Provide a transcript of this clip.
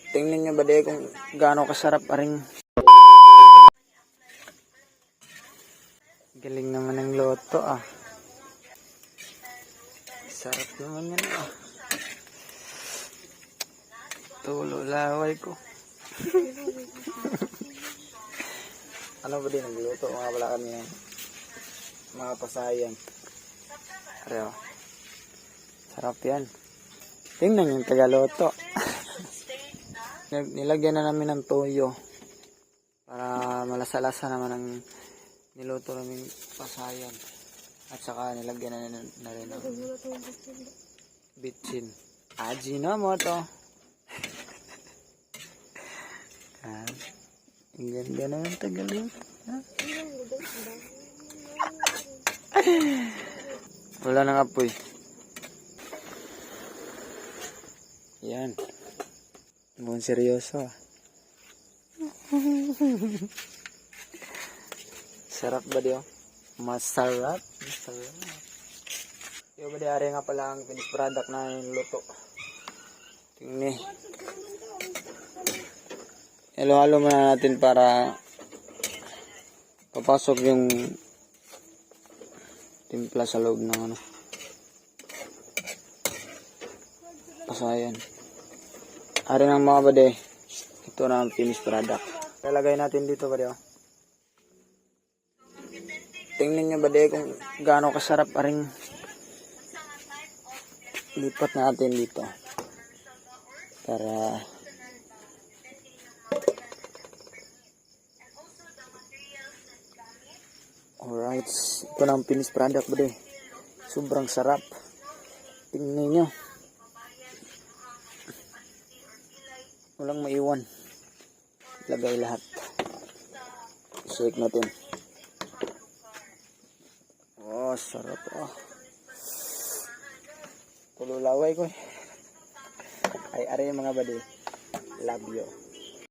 Tingnan nyo ba di kung gaano kasarap aring. Galing naman ng loto ah. Sarap naman yan ah. Tulo laway ko. Ano ba din nagluto? Mga pala kami ng mga pasayan. Pero, sarap yan. Tingnan yung tagaloto. Nilagyan na namin ng toyo. Para malasa-lasa naman ang niluto namin pasayan. At saka nilagyan na rin ng bitchin. Ajinomoto. Ang ganda naman tagaloto. Wala nang apoy. Yan. Mukhang seryoso ah. Sarap ba diyo? Masarap. Masarap. Yung ba di ari nga pala ang finished product na yung luto. Tingnan. Halo-halo muna natin para papasok yung timpla sa loob ng ano. Pasayan. Ari ng mga bade. Ito na ang finished product. Lalagay natin dito bade. Tingnan nyo bade kung gaano kasarap aring. Lipat natin dito. Para alright. Ito na ang finished product bade. Sobrang sarap. Tingnan nyo. Walang maiwan. Lagay lahat. Shake natin. Oh, sarap ah. Tululaway ko eh. Ay, are yung mga bade. Love you.